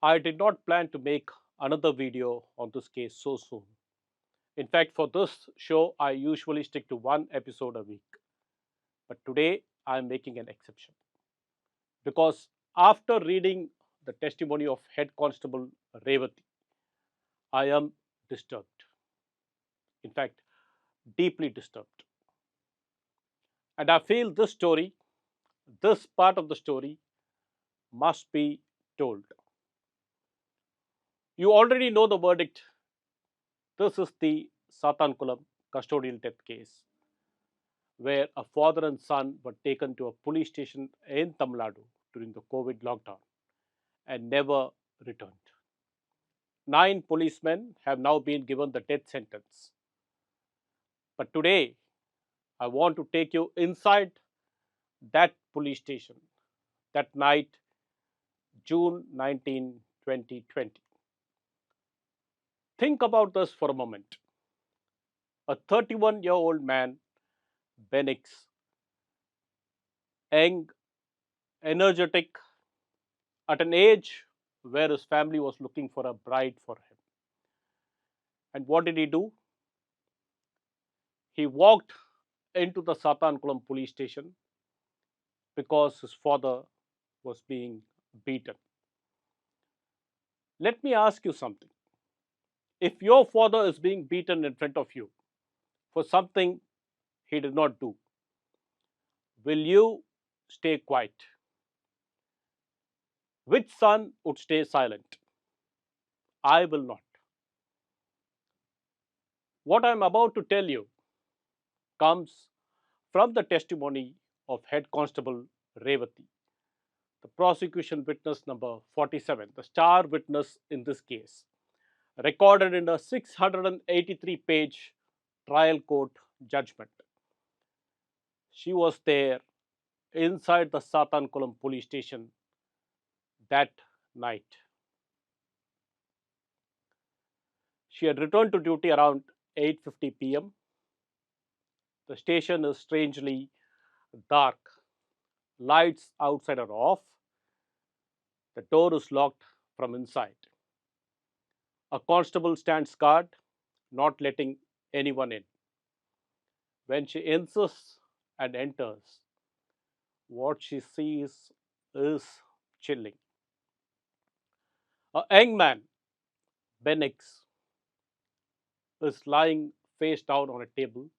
I did not plan to make another video on this case so soon. In fact, for this show, I usually stick to one episode a week. But today, I am making an exception because after reading the testimony of Head Constable Revathi, I am disturbed. In fact, deeply disturbed. And I feel this story, this part of the story, must be told. You already know the verdict. This is the Sattankulam custodial death case, where a father and son were taken to a police station in Tamil Nadu during the COVID lockdown and never returned. 9 policemen have now been given the death sentence. But today, I want to take you inside that police station that night, June 19, 2020. Think about this for a moment. A 31-year-old man, Benix, young, energetic, at an age where his family was looking for a bride for him. And what did he do? He walked into the Sattankulam police station because his father was being beaten. Let me ask you something. If your father is being beaten in front of you for something he did not do, will you stay quiet? Which son would stay silent? I will not. What I am about to tell you comes from the testimony of Head Constable Revathi, the prosecution witness number 47, the star witness in this case, recorded in a 683-page trial court judgment. She was there inside the Sattankulam police station that night. She had returned to duty around 8:50 p.m. The station is strangely dark. Lights outside are off. The door is locked from inside. A constable stands guard, not letting anyone in. When she insists and enters, what she sees is chilling. A young man, Benix, is lying face down on a table,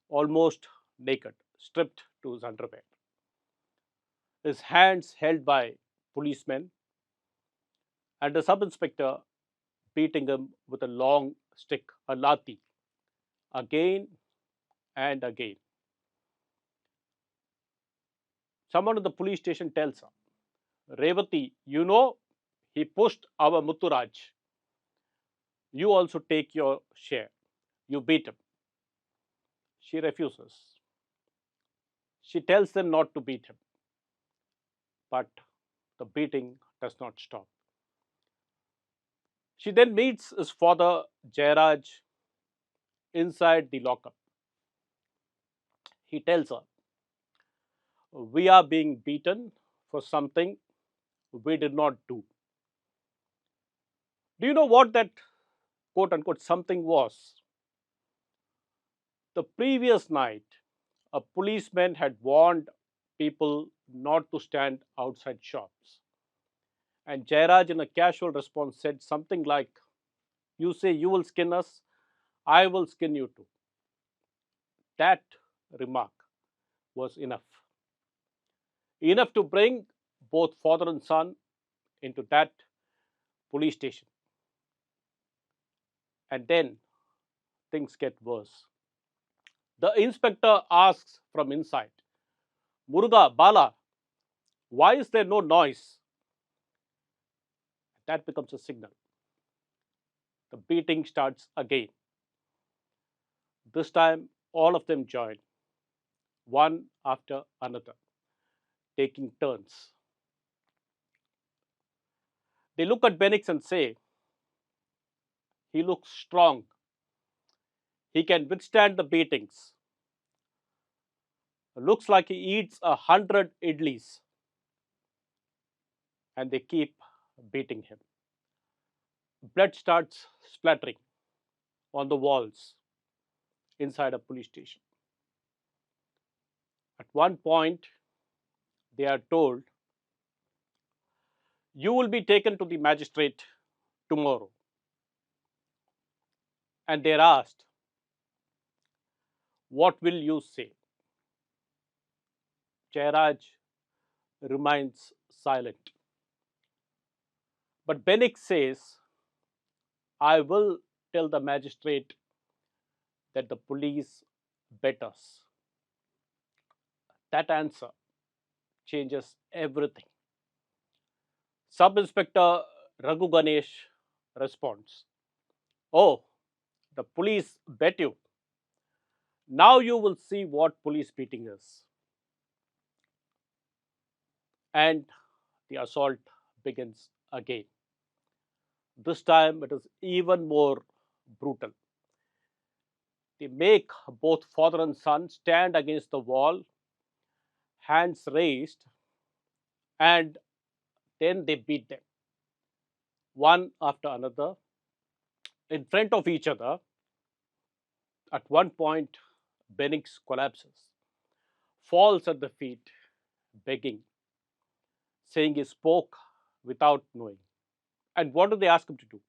almost naked, stripped to his underwear. His hands held by policemen and a sub inspector beating him with a long stick, a lathi, again and again. Someone in the police station tells her, Revathi, you know, he pushed our Mutturaj. You also take your share. You beat him. She refuses. She tells them not to beat him. But the beating does not stop. She then meets his father, Jairaj, inside the lockup. He tells her, we are being beaten for something we did not do. Do you know what that quote unquote something was? The previous night, a policeman had warned people not to stand outside shops. And Jairaj, in a casual response, said something like, you say you will skin us, I will skin you too. That remark was enough. Enough to bring both father and son into that police station. And then things get worse. The inspector asks from inside, Muruga, Bala, why is there no noise? That becomes a signal. The beating starts again. This time, all of them join, one after another, taking turns. They look at Benix and say, he looks strong. He can withstand the beatings. Looks like he eats 100 idlis. And they keep beating him. Blood starts splattering on the walls inside a police station. At one point, they are told, "You will be taken to the magistrate tomorrow." And they're asked, "What will you say?" Jairaj remains silent. But Benik says, "I will tell the magistrate that the police bet us." That answer changes everything. Sub Inspector Raghu Ganesh responds, "Oh, the police bet you. Now you will see what police beating is." And the assault begins again. This time it is even more brutal. They make both father and son stand against the wall, hands raised, and then they beat them one after another in front of each other. At one point, Benix collapses, falls at the feet, begging, saying he spoke without knowing. And what do they ask him to do?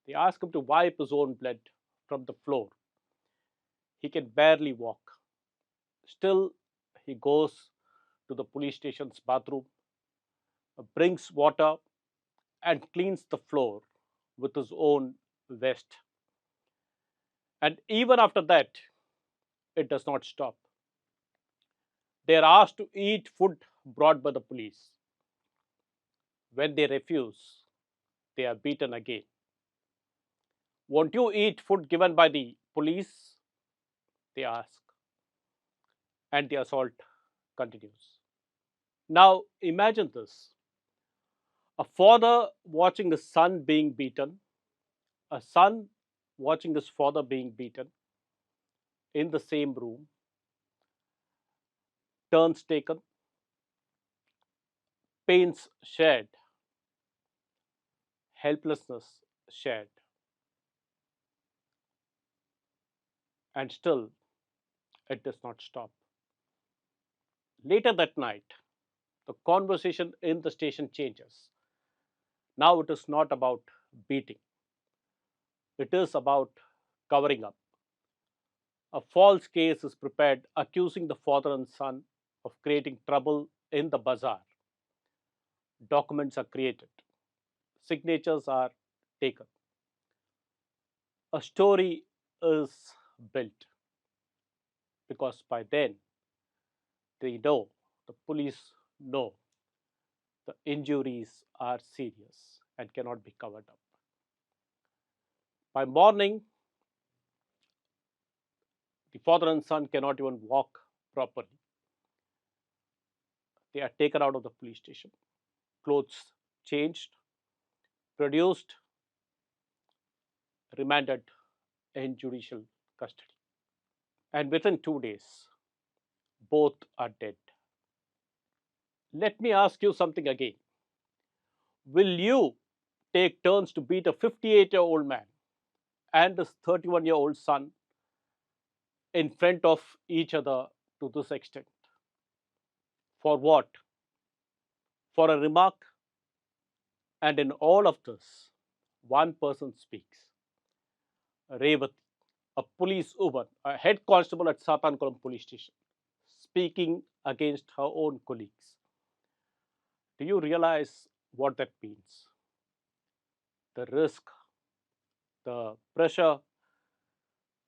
They ask him to wipe his own blood from the floor. He can barely walk. Still, he goes to the police station's bathroom, brings water, and cleans the floor with his own vest. And even after that, it does not stop. They are asked to eat food brought by the police. When they refuse, they are beaten again. "Won't you eat food given by the police?" they ask. And the assault continues. Now imagine this: a father watching his son being beaten, a son watching his father being beaten in the same room, turns taken, pains shared, helplessness shared, and still it does not stop. Later that night, the conversation in the station changes. Now it is not about beating, it is about covering up. A false case is prepared accusing the father and son of creating trouble in the bazaar. Documents are created, signatures are taken, a story is built, because by then they know, the police know, the injuries are serious and cannot be covered up. By morning, the father and son cannot even walk properly. They are taken out of the police station, clothes changed, produced, remanded in judicial custody. And within 2 days, both are dead. Let me ask you something again. Will you take turns to beat a 58-year-old man and his 31-year-old son in front of each other to this extent? For what? For a remark? And in all of this, one person speaks: Revathi, a police woman, a head constable at Sattankulam police station, speaking against her own colleagues. Do you realize what that means? The risk, the pressure,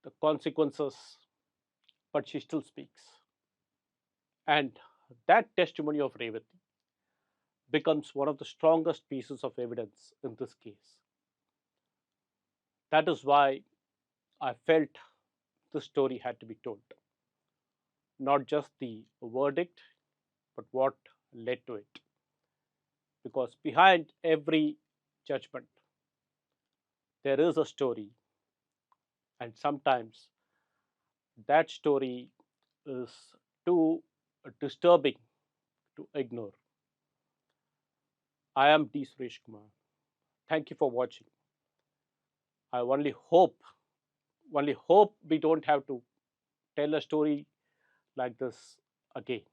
the consequences, but she still speaks. And that testimony of Revathi becomes one of the strongest pieces of evidence in this case. That is why I felt this story had to be told. Not just the verdict, but what led to it. Because behind every judgment, there is a story, and sometimes that story is too disturbing to ignore. I am D. Suresh Kumar. Thank you for watching. I only hope we don't have to tell a story like this again.